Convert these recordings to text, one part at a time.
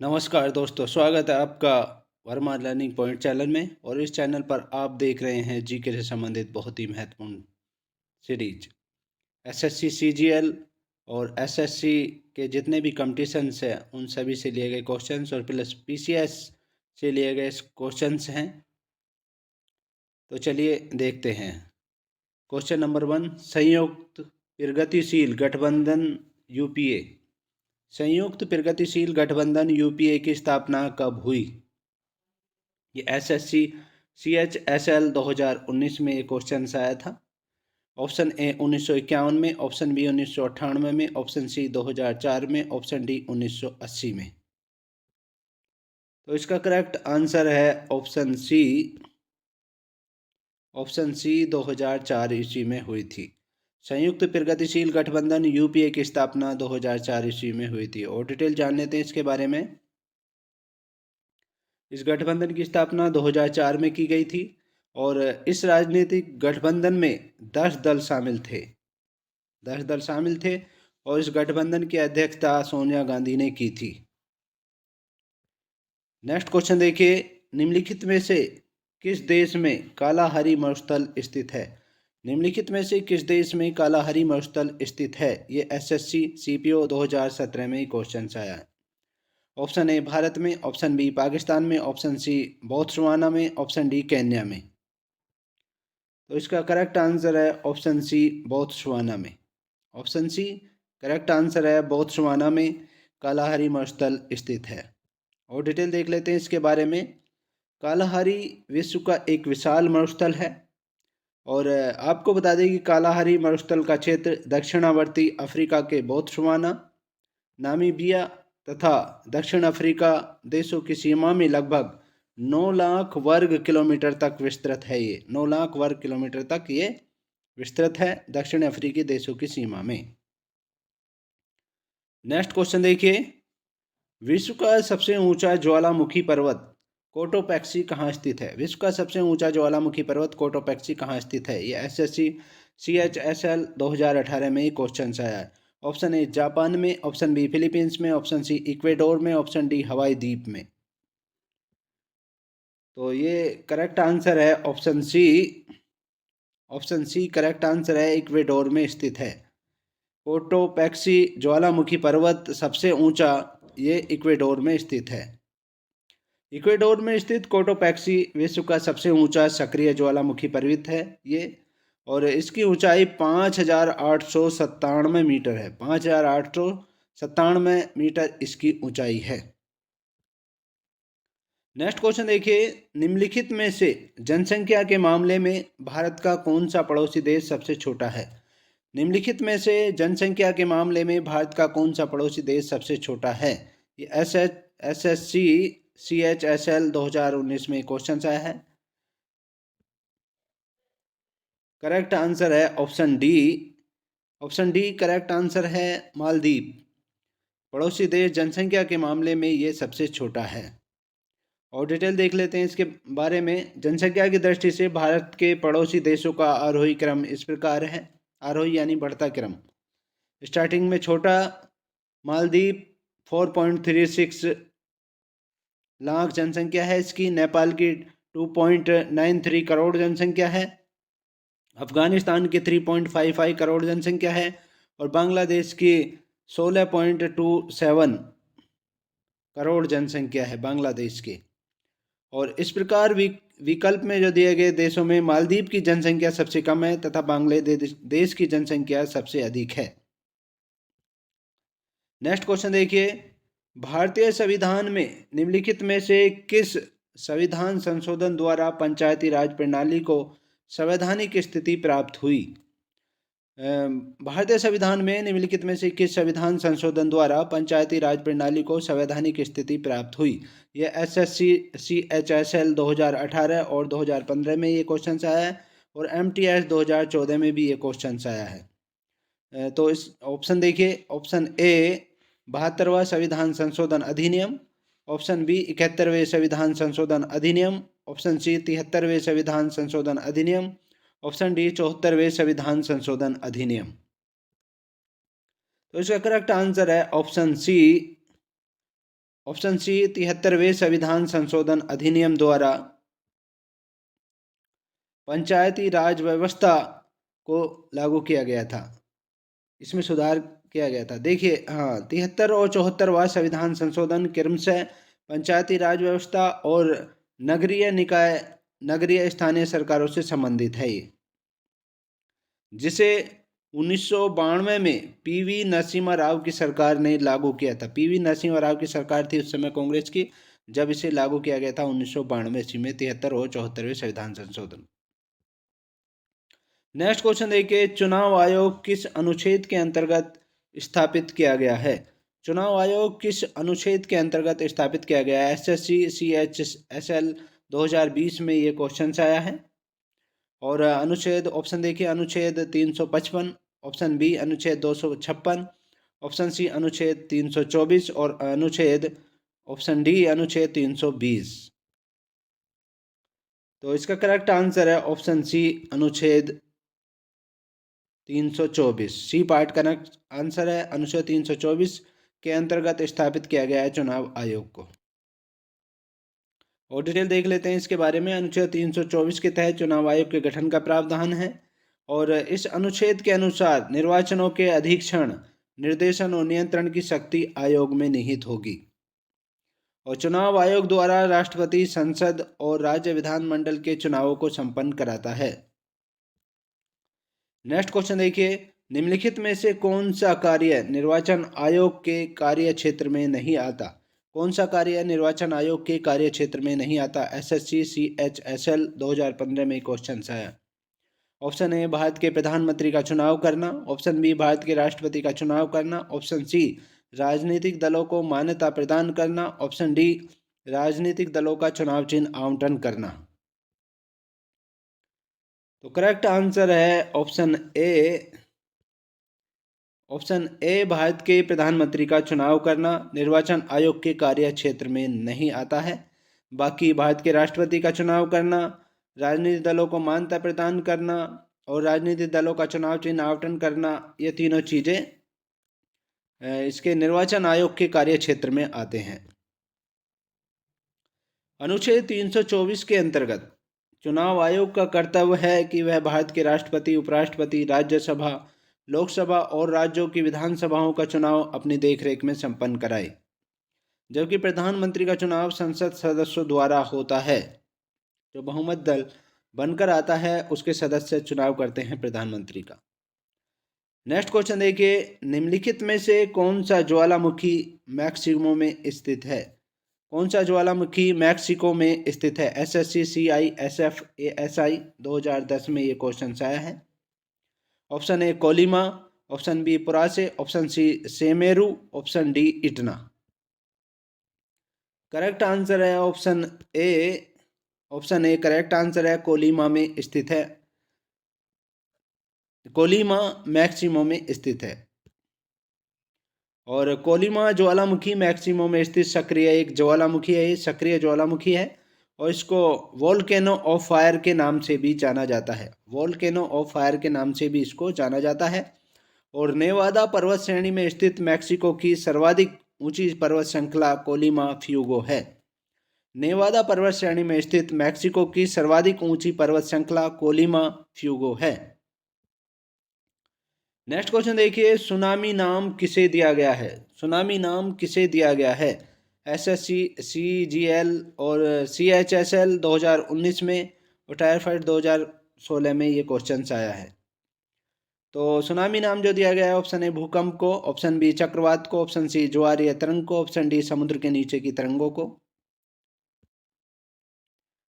नमस्कार दोस्तों, स्वागत है आपका वर्मा लर्निंग पॉइंट चैनल में। और इस चैनल पर आप देख रहे हैं जीके से संबंधित बहुत ही महत्वपूर्ण सीरीज एसएससी सीजीएल और एसएससी के जितने भी कंपटीशंस हैं उन सभी से लिए गए क्वेश्चंस और प्लस पीसीएस से लिए गए क्वेश्चंस हैं। तो चलिए देखते हैं। क्वेश्चन नंबर 1, संयुक्त प्रगतिशील गठबंधन यूपीए। संयुक्त प्रगतिशील गठबंधन यूपीए की स्थापना कब हुई? ये एसएससी CHSL 2019 में ये क्वेश्चन आया था। ऑप्शन ए 1951 में, ऑप्शन बी 1998 में, ऑप्शन सी 2004 में, ऑप्शन डी 1980 में। तो इसका करेक्ट आंसर है ऑप्शन सी। ऑप्शन सी 2004 ईस्वी में हुई थी। संयुक्त प्रगतिशील गठबंधन यूपीए की स्थापना 2004 ईस्वी में हुई थी। और डिटेल जान लेते हैं इसके बारे में। इस गठबंधन की स्थापना 2004 में की गई थी और इस राजनीतिक गठबंधन में 10 दल शामिल थे। 10 दल शामिल थे और इस गठबंधन की अध्यक्षता सोनिया गांधी ने की थी। नेक्स्ट क्वेश्चन देखिए, निम्नलिखित में से किस देश में कालाहारी मरुस्थल स्थित है? निम्नलिखित में से किस देश में कालाहारी मरुस्थल स्थित है? ये एसएससी सीपीओ 2017 में क्वेश्चन आया है। ऑप्शन ए भारत में, ऑप्शन बी पाकिस्तान में, ऑप्शन सी बोत्सवाना में, ऑप्शन डी केन्या में। तो इसका करेक्ट आंसर है ऑप्शन सी बोत्सवाना में। ऑप्शन सी करेक्ट आंसर है, बोत्सवाना में कालाहारी मरुस्थल स्थित है। और डिटेल देख लेते हैं इसके बारे में। कालाहारी विश्व का एक विशाल मरुस्थल है और आपको बता दें कि कालाहारी मरुस्थल का क्षेत्र दक्षिणावर्ती अफ्रीका के बोत्सवाना, नामीबिया तथा दक्षिण अफ्रीका देशों की सीमा में लगभग 9 लाख वर्ग किलोमीटर तक विस्तृत है। ये 9 लाख वर्ग किलोमीटर तक ये विस्तृत है दक्षिण अफ्रीकी देशों की सीमा में। नेक्स्ट क्वेश्चन देखिए, विश्व का सबसे ऊंचा ज्वालामुखी पर्वत कोटोपैक्सी कहाँ स्थित है? विश्व का सबसे ऊंचा ज्वालामुखी पर्वत कोटोपैक्सी कहाँ स्थित है? ये एसएससी CHSL 2018 में क्वेश्चन आया है। ऑप्शन ए जापान में, ऑप्शन बी फिलीपींस में, ऑप्शन सी इक्वेडोर में, ऑप्शन डी हवाई द्वीप में। तो ये करेक्ट आंसर है option C. Option C correct answer है, इक्वेडोर में स्थित है। कोटोपैक्सी ज्वालामुखी पर्वत सबसे ऊंचा ये इक्वेडोर में स्थित है। इक्वेडोर में स्थित कोटोपैक्सी विश्व का सबसे ऊंचा सक्रिय ज्वालामुखी पर्वत है ये। और इसकी ऊंचाई 5897 मीटर है। 5897 मीटर इसकी ऊंचाई है। नेक्स्ट क्वेश्चन देखिए, निम्नलिखित में से जनसंख्या के मामले में भारत का कौन सा पड़ोसी देश सबसे छोटा है? निम्नलिखित में से जनसंख्या के मामले में भारत का कौन सा पड़ोसी देश सबसे छोटा है? ये एसएससी CHSL 2019 में क्वेश्चन आया है। करेक्ट आंसर है option D. Option D correct answer है, मालदीव। पड़ोसी देश जनसंख्या के मामले में ये सबसे छोटा है। और डिटेल देख लेते हैं इसके बारे में। जनसंख्या की दृष्टि से भारत के पड़ोसी देशों का आरोही क्रम इस प्रकार है। आरोही यानी बढ़ता क्रम। स्टार्टिंग में छोटा मालदीव 4.36 लाख जनसंख्या है इसकी। नेपाल की 2.93 करोड़ जनसंख्या है। अफगानिस्तान की 3.55 करोड़ जनसंख्या है। और बांग्लादेश की 16.27 करोड़ जनसंख्या है बांग्लादेश की। और इस प्रकार विकल्प में जो दिए गए देशों में मालदीव की जनसंख्या सबसे कम है तथा बांग्लादेश की जनसंख्या सबसे अधिक है। नेक्स्ट क्वेश्चन देखिए, भारतीय संविधान में निम्नलिखित में से किस संविधान संशोधन द्वारा पंचायती राज प्रणाली को संवैधानिक स्थिति प्राप्त हुई? भारतीय संविधान में निम्नलिखित में से किस संविधान संशोधन द्वारा पंचायती राज प्रणाली को संवैधानिक स्थिति प्राप्त हुई? यह एसएससी CHSL 2018 और 2015 में ये क्वेश्चन आया है और MTS 2014 में भी ये क्वेश्चन आया है। तो इस ऑप्शन देखिए, ऑप्शन ए 72वां संविधान संशोधन अधिनियम, ऑप्शन बी 71वें संविधान संशोधन अधिनियम, ऑप्शन सी 73वें संविधान संशोधन अधिनियम, ऑप्शन डी 74वें संविधान संशोधन अधिनियम। तो इसका करेक्ट आंसर है ऑप्शन सी ऑप्शन सी 73वें संविधान संशोधन अधिनियम द्वारा पंचायती राज व्यवस्था को लागू किया गया था, इसमें सुधार किया गया था। देखिए, हाँ, 73 और 74वां संविधान संशोधन क्रमशः पंचायती राज व्यवस्था और नगरीय निकाय, नगरीय स्थानीय सरकारों से संबंधित है ये, जिसे 1992 में पीवी नरसिम्हा राव की सरकार ने लागू किया था। पीवी नरसिम्हा राव की सरकार थी उस समय कांग्रेस की, जब इसे लागू किया गया था 1992 ईस्वी में 73 और 74वें संविधान संशोधन। नेक्स्ट क्वेश्चन देखिए, चुनाव आयोग किस अनुच्छेद के अंतर्गत स्थापित किया गया है? चुनाव आयोग किस अनुच्छेद के अंतर्गत स्थापित किया गया है? एसएससी CHSL 2020 में ये क्वेश्चन आया है। और अनुच्छेद ऑप्शन देखिए, अनुच्छेद 355, ऑप्शन बी अनुच्छेद 256, ऑप्शन सी अनुच्छेद 324 और अनुच्छेद ऑप्शन डी अनुच्छेद 320। तो इसका करेक्ट आंसर है ऑप्शन सी अनुच्छेद 324। सी पार्ट करेक्ट आंसर है। अनुच्छेद 324 के अंतर्गत स्थापित किया गया है चुनाव आयोग को। और डिटेल देख लेते हैं इसके बारे में। अनुच्छेद 324 के तहत चुनाव आयोग के गठन का प्रावधान है और इस अनुच्छेद के अनुसार निर्वाचनों के अधीक्षण, निर्देशन और नियंत्रण की शक्ति आयोग में निहित होगी। और चुनाव आयोग द्वारा राष्ट्रपति, संसद और राज्य विधानमंडल के चुनावों को संपन्न कराता है। नेक्स्ट क्वेश्चन देखिए, निम्नलिखित में से कौन सा कार्य निर्वाचन आयोग के कार्य क्षेत्र में नहीं आता? कौन सा कार्य निर्वाचन आयोग के कार्य क्षेत्र में नहीं आता? एसएससी CHSL 2015 में क्वेश्चन आया। ऑप्शन ए भारत के प्रधानमंत्री का चुनाव करना, ऑप्शन बी भारत के राष्ट्रपति का चुनाव करना, ऑप्शन सी राजनीतिक दलों को मान्यता प्रदान करना, ऑप्शन डी राजनीतिक दलों का चुनाव चिन्ह आवंटन करना। तो करेक्ट आंसर है ऑप्शन ए। ऑप्शन ए भारत के प्रधानमंत्री का चुनाव करना निर्वाचन आयोग के कार्य क्षेत्र में नहीं आता है। बाकी भारत के राष्ट्रपति का चुनाव करना, राजनीतिक दलों को मान्यता प्रदान करना और राजनीतिक दलों का चुनाव चिन्ह आवंटन करना, ये तीनों चीज़ें इसके निर्वाचन आयोग के कार्य क्षेत्र में आते हैं। अनुच्छेद 324 के अंतर्गत चुनाव आयोग का कर्तव्य है कि वह भारत के राष्ट्रपति, उपराष्ट्रपति, राज्यसभा, लोकसभा और राज्यों की विधानसभाओं का चुनाव अपनी देखरेख में संपन्न कराए, जबकि प्रधानमंत्री का चुनाव संसद सदस्यों द्वारा होता है। जो बहुमत दल बनकर आता है उसके सदस्य चुनाव करते हैं प्रधानमंत्री का। नेक्स्ट क्वेश्चन देखिए, निम्नलिखित में से कौन सा ज्वालामुखी मैक्सिको में स्थित है? कौन सा ज्वालामुखी मैक्सिको में स्थित है? एसएससी CISF ASI 2010 में ये क्वेश्चन आया है। Option a Colima, option b Purace, option c Semeru, option d Etna. Correct answer है option a. Option a correct answer है, कोलिमा में स्थित है। कोलिमा मैक्सिमो में स्थित है। और कोलिमा ज्वालामुखी मैक्सिमो में स्थित सक्रिय एक ज्वालामुखी है। ये सक्रिय ज्वालामुखी है और इसको वोल्केनो ऑफ फायर के नाम से भी जाना जाता है। वोल्केनो ऑफ फायर के नाम से भी इसको जाना जाता है। और नेवादा पर्वत श्रेणी में स्थित मैक्सिको की सर्वाधिक ऊंची पर्वत श्रृंखला कोलिमा फ्यूगो है। नेवादा पर्वत श्रेणी में स्थित मैक्सिको की सर्वाधिक ऊंची पर्वत श्रृंखला कोलिमा फ्यूगो है। नेक्स्ट क्वेश्चन देखिए, सुनामी नाम किसे दिया गया है? सुनामी नाम किसे दिया गया है? एसएससी CGL और CHSL 2019 में और टायरफाइड 2016 में ये क्वेश्चन आया है। तो सुनामी नाम जो दिया गया है, ऑप्शन ए भूकंप को, ऑप्शन बी चक्रवात को, ऑप्शन सी ज्वारीय तरंग को, ऑप्शन डी समुद्र के नीचे की तरंगों को।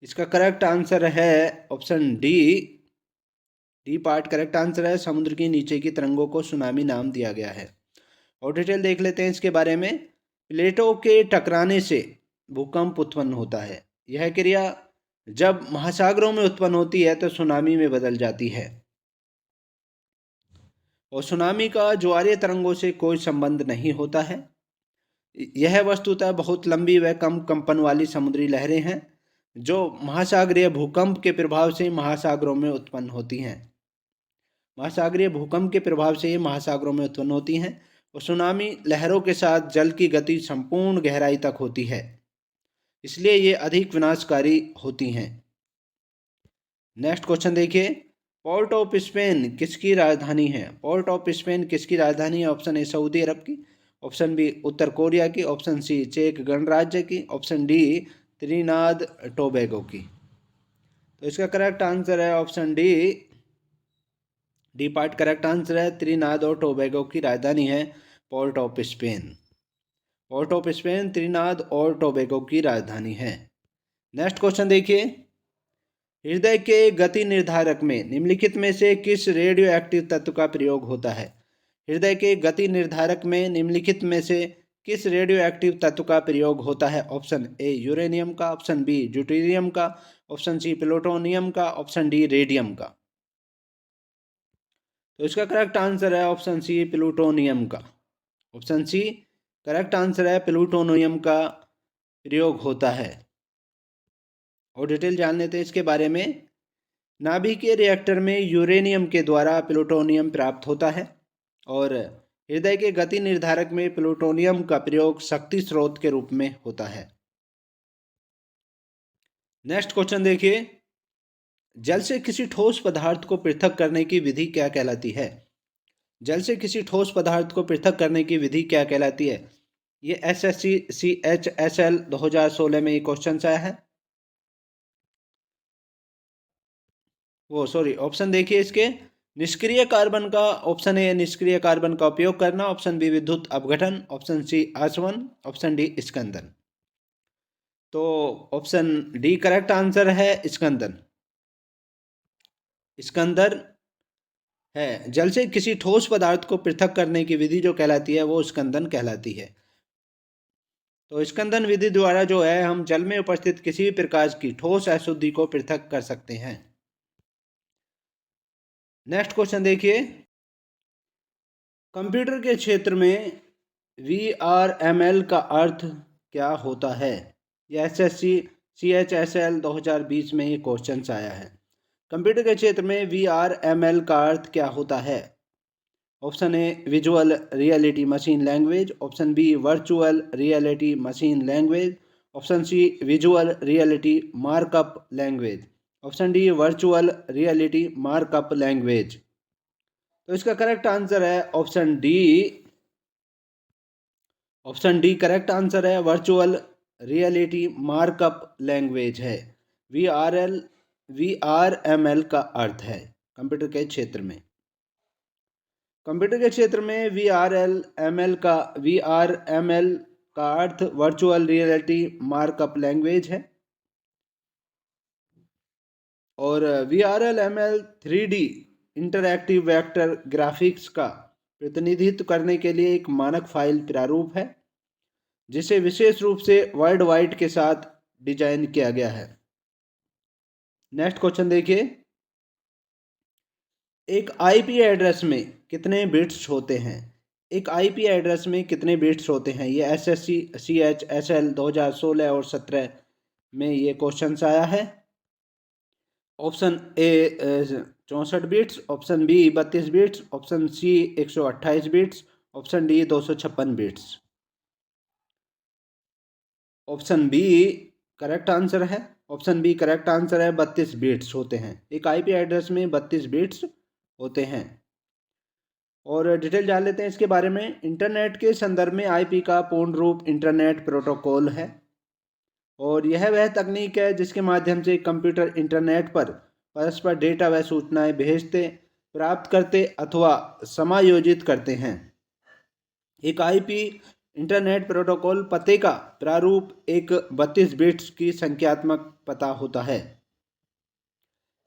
इसका करेक्ट आंसर है option D part correct answer है। समुद्र के नीचे की तरंगों को सुनामी नाम दिया गया है। और डिटेल देख लेते हैं इसके बारे में। प्लेटों के टकराने से भूकंप उत्पन्न होता है। यह क्रिया जब महासागरों में उत्पन्न होती है तो सुनामी में बदल जाती है। और सुनामी का ज्वारीय तरंगों से कोई संबंध नहीं होता है। यह वस्तुतः बहुत लंबी व कम कंपन वाली समुद्री लहरें हैं जो महासागरीय भूकंप के प्रभाव से महासागरों में उत्पन्न होती हैं। महासागरीय भूकंप के प्रभाव से ये महासागरों में उत्पन्न होती हैं और सुनामी लहरों के साथ जल की गति संपूर्ण गहराई तक होती है, इसलिए ये अधिक विनाशकारी होती हैं। नेक्स्ट क्वेश्चन देखिए, पोर्ट ऑफ स्पेन किसकी राजधानी है? पोर्ट ऑफ स्पेन किसकी राजधानी है? ऑप्शन ए सऊदी अरब की, ऑप्शन बी उत्तर कोरिया की, ऑप्शन सी चेक गणराज्य की, ऑप्शन डी त्रिनाद टोबैगो की। तो इसका करेक्ट आंसर है option D. D part correct answer है। त्रिनाद और टोबैगो की राजधानी है port of Spain. Port of Spain त्रिनाद और टोबैगो की राजधानी है। नेक्स्ट क्वेश्चन देखिए, हृदय के गति निर्धारक में निम्नलिखित में से किस रेडियो एक्टिव तत्व का प्रयोग होता है? हृदय के गति निर्धारक में निम्नलिखित में से किस रेडियो एक्टिव तत्व का प्रयोग होता है? ऑप्शन ए यूरेनियम का, ऑप्शन बी ड्यूटेरियम का, ऑप्शन सी प्लूटोनियम का, ऑप्शन डी रेडियम का। तो इसका करेक्ट आंसर है ऑप्शन सी प्लूटोनियम का। ऑप्शन सी करेक्ट आंसर है, प्लूटोनियम का प्रयोग होता है। और डिटेल जान लेते हैं इसके बारे में। नाभिकीय रिएक्टर में यूरेनियम के द्वारा प्लूटोनियम प्राप्त होता है और हृदय के गति निर्धारक में प्लूटोनियम का प्रयोग शक्ति स्रोत के रूप में होता है। नेक्स्ट क्वेश्चन देखिए, जल से किसी ठोस पदार्थ को पृथक करने की विधि क्या कहलाती है? जल से किसी ठोस पदार्थ को पृथक करने की विधि क्या कहलाती है? ये SSC CHSL 2016 में ये क्वेश्चन आया है। ऑप्शन देखिए इसके, निष्क्रिय कार्बन का, ऑप्शन ए निष्क्रिय कार्बन का उपयोग करना, ऑप्शन बी विद्युत अपघटन, ऑप्शन सी आसवन, ऑप्शन डी स्कंदन। तो ऑप्शन डी करेक्ट आंसर है, स्कंदन। स्कंदन है। जल से किसी ठोस पदार्थ को पृथक करने की विधि जो कहलाती है वो स्कंदन कहलाती है। तो स्कंदन विधि द्वारा जो है हम जल में उपस्थित किसी भी प्रकार की ठोस अशुद्धि को पृथक कर सकते हैं। नेक्स्ट क्वेश्चन देखिए, कंप्यूटर के क्षेत्र में VRML का अर्थ क्या होता है? यह SSC CHSL 2020 में ये क्वेश्चन आया है। कंप्यूटर के क्षेत्र में VRML का अर्थ क्या होता है? Option A visual reality machine language, option B virtual reality machine language, option C visual reality markup language, option D virtual reality markup language. तो इसका करेक्ट आंसर है option D. Option D correct answer है, virtual reality markup language है। VRML का अर्थ है computer के क्षेत्र में। कंप्यूटर के क्षेत्र में VRML का अर्थ वर्चुअल रियलिटी मार्कअप लैंग्वेज है। और VRML 3D interactive vector graphics का प्रतिनिधित्व करने के लिए एक मानक फाइल प्रारूप है जिसे विशेष रूप से वर्ड वाइड के साथ डिजाइन किया गया है। नेक्स्ट क्वेश्चन देखिए, एक आईपी एड्रेस में कितने बिट्स होते हैं? एक आईपी एड्रेस में कितने बिट्स होते हैं? ये SSC CHSL 2016 और 17 में ये क्वेश्चन आया है। Option A 64 bits, option B 32 bits, option C 128 bits, option D 256 bits. Option B correct answer है। ऑप्शन बी करेक्ट आंसर है, 32 बिट्स होते हैं। एक आईपी एड्रेस में 32 बिट्स होते हैं। और डिटेल जान लेते हैं इसके बारे में। इंटरनेट के संदर्भ में आईपी का पूर्ण रूप इंटरनेट प्रोटोकॉल है और यह वह तकनीक है जिसके माध्यम से कंप्यूटर इंटरनेट पर परस्पर डेटा व सूचनाएं भेजते, प्राप्त करते अथवा समायोजित करते हैं। एक आईपी इंटरनेट प्रोटोकॉल पते का प्रारूप एक 32 बिट्स की संख्यात्मक पता होता है।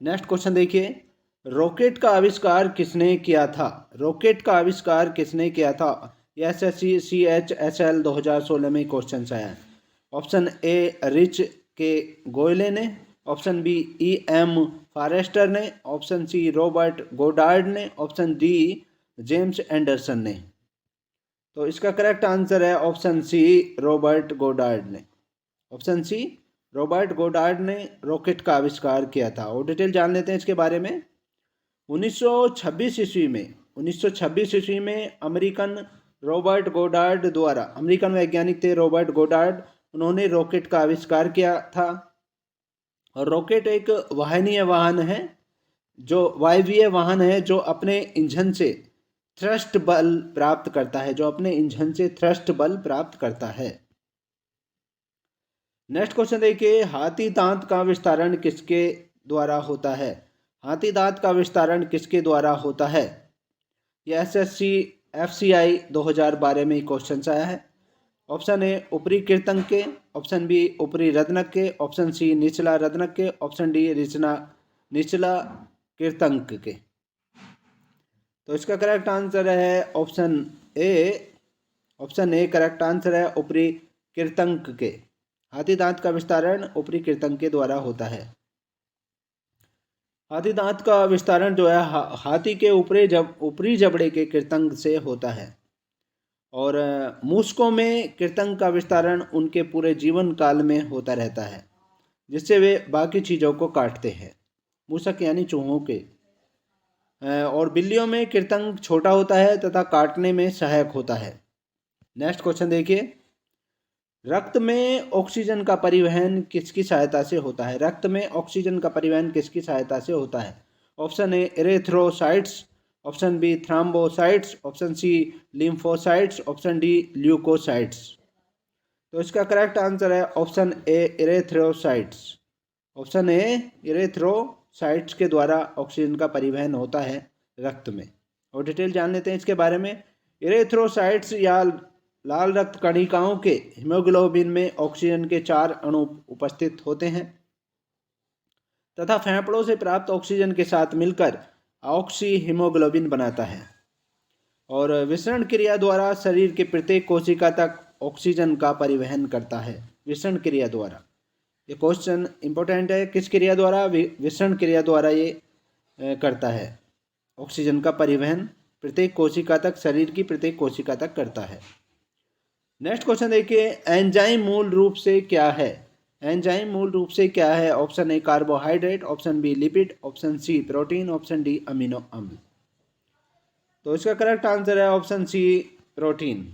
नेक्स्ट क्वेश्चन देखिए, रॉकेट का आविष्कार किसने किया था? रॉकेट का आविष्कार किसने किया था? SSC CHSL 2016 में क्वेश्चन आया है। ऑप्शन ए रिच के गोयले ने, ऑप्शन बी EM फॉरेस्टर ने, ऑप्शन सी रॉबर्ट गोडार्ड ने, ऑप्शन डी जेम्स एंडरसन ने। तो इसका करेक्ट आंसर है ऑप्शन सी रॉबर्ट गोडार्ड ने। ऑप्शन सी रॉबर्ट गोडार्ड ने रॉकेट का आविष्कार किया था। और डिटेल जान लेते हैं इसके बारे में। 1926 ईस्वी में अमेरिकन रॉबर्ट गोडार्ड द्वारा, अमेरिकन वैज्ञानिक थे रॉबर्ट गोडार्ड, उन्होंने रॉकेट का आविष्कार किया था। और रॉकेट एक वायवीय वाहन है जो अपने इंजन से थ्रस्ट बल प्राप्त करता है, नेक्स्ट क्वेश्चन देखिए, हाथी दांत का विस्तारण किसके द्वारा होता है? हाथी दांत का विस्तारण किसके द्वारा होता है? यह एसएससी FCI 2012 में क्वेश्चन आया है। ऑप्शन ए ऊपरी कीर्तन के, ऑप्शन बी ऊपरी रत्नक के, ऑप्शन सी निचला रत्नक के, ऑप्शन डी निचला कीर्तंक के। तो इसका करेक्ट आंसर है ऑप्शन ए करेक्ट आंसर है ऊपरी कीर्तंक के। हाथी दांत का विस्तारण ऊपरी कीर्तंक के द्वारा होता है। हाथी दांत का विस्तारण जो है हाथी के ऊपरी जबड़े के कीर्तंक से होता है। और मूसकों में कीर्तंक का विस्तारण उनके पूरे जीवन काल में होता रहता है, जिससे वे बाकी चीज़ों को काटते हैं, मूसक यानी चूहों के। और बिल्लियों में कीर्तंक छोटा होता है तथा काटने में सहायक होता है। नेक्स्ट क्वेश्चन देखिए, रक्त में ऑक्सीजन का परिवहन किसकी सहायता से होता है? रक्त में ऑक्सीजन का परिवहन किसकी सहायता से होता है? Option A erythrocytes, option B thrombocytes, option C lymphocytes, option D leucocytes. तो इसका करेक्ट आंसर है option A erythrocytes. Option A erythrocytes के द्वारा ऑक्सीजन का परिवहन होता है रक्त में। और डिटेल जान लेते हैं इसके बारे में। एरेथ्रोसाइट्स या लाल रक्त कणिकाओं के हीमोग्लोबिन में ऑक्सीजन के 4 अणु उपस्थित होते हैं तथा फेफड़ों से प्राप्त ऑक्सीजन के साथ मिलकर ऑक्सी हीमोग्लोबिन बनाता है। और विसरण क्रिया द्वारा शरीर के प्रत्येक कोशिका तक ऑक्सीजन का परिवहन करता है। विसरण क्रिया द्वारा, ये क्वेश्चन इंपॉर्टेंट है। किस क्रिया द्वारा? विसरण क्रिया द्वारा ये करता है, ऑक्सीजन का परिवहन प्रत्येक कोशिका तक, शरीर की प्रत्येक कोशिका तक करता है। नेक्स्ट क्वेश्चन देखिए, एंजाइम मूल रूप से क्या है? एंजाइम मूल रूप से क्या है? Option A carbohydrate, option B lipid, option C protein, option D amino अम्ल। तो इसका करेक्ट आंसर है option C protein.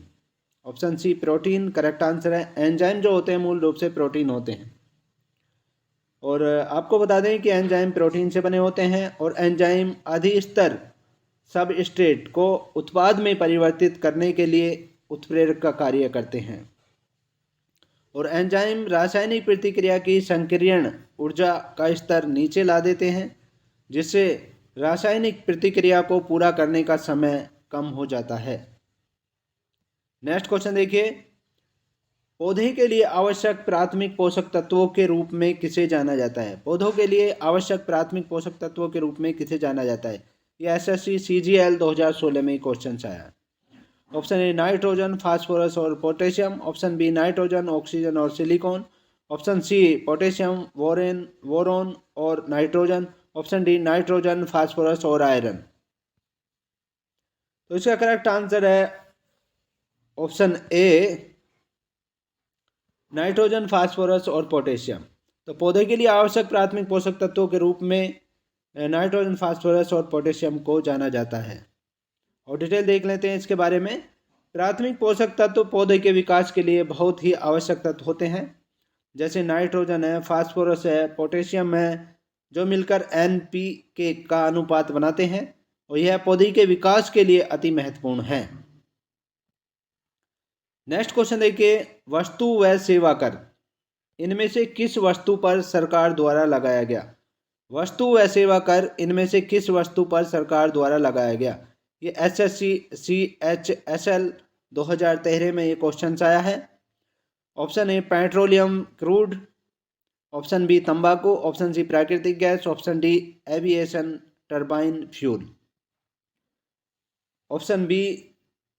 Option C protein correct answer है। एंजाइम जो होते हैं मूल रूप से प्रोटीन होते हैं। और आपको बता दें कि एंजाइम प्रोटीन से बने होते हैं और एंजाइम अधिस्तर सबस्ट्रेट को उत्पाद में परिवर्तित करने के लिए उत्प्रेरक का कार्य करते हैं। और एंजाइम रासायनिक प्रतिक्रिया की संकीर्ण ऊर्जा का स्तर नीचे ला देते हैं, जिससे रासायनिक प्रतिक्रिया को पूरा करने का समय कम हो जाता है। नेक्स्ट क्वेश्चन देखिए, पौधे के लिए आवश्यक प्राथमिक पोषक तत्वों के रूप में किसे जाना जाता है? पौधों के लिए आवश्यक प्राथमिक पोषक तत्वों के रूप में किसे जाना जाता है? यह SSC CGL 2016 में क्वेश्चन आया। ऑप्शन ए नाइट्रोजन, फास्फोरस और potassium, option b nitrogen, oxygen और silicon, option c potassium, boron और nitrogen, option d nitrogen, phosphorus और आयरन। तो इसका करेक्ट आंसर है ऑप्शन ए नाइट्रोजन, फास्फोरस और पोटेशियम। तो पौधे के लिए आवश्यक प्राथमिक पोषक तत्वों के रूप में नाइट्रोजन, फास्फोरस और पोटेशियम को जाना जाता है। और डिटेल देख लेते हैं इसके बारे में। प्राथमिक पोषक तत्व पौधे के विकास के लिए बहुत ही आवश्यक तत्व होते हैं, जैसे नाइट्रोजन है, फास्फोरस है, पोटेशियम है, जो मिलकर NPK का अनुपात बनाते हैं और यह पौधे के विकास के लिए अति महत्वपूर्ण है। नेक्स्ट क्वेश्चन देखिए, वस्तु व सेवा कर इनमें से किस वस्तु पर सरकार द्वारा लगाया गया? वस्तु व सेवा कर इनमें से किस वस्तु पर सरकार द्वारा लगाया गया? ये SSC CHSL 2013 में ये क्वेश्चन आया है। Option A petroleum crude, option B तंबाकू, ऑप्शन सी प्राकृतिक gas, option D aviation turbine fuel. Option B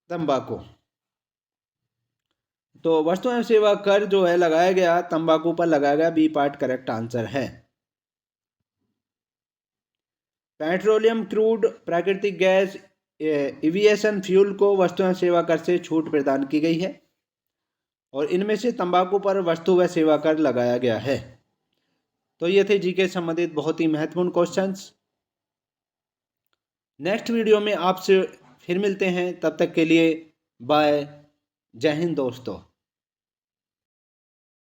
तंबाकू। तो वस्तु एवं सेवा कर जो है लगाया गया तंबाकू पर लगाया गया, बी पार्ट करेक्ट आंसर है। पेट्रोलियम क्रूड, प्राकृतिक गैस, एविएशन फ्यूल को वस्तु एवं सेवा कर से छूट प्रदान की गई है और इनमें से तंबाकू पर वस्तु व सेवा कर लगाया गया है। तो ये थे जीके संबंधित बहुत ही महत्वपूर्ण क्वेश्चंस। नेक्स्ट वीडियो में आपसे फिर मिलते हैं, तब तक के लिए बाय। जय हिंद दोस्तों।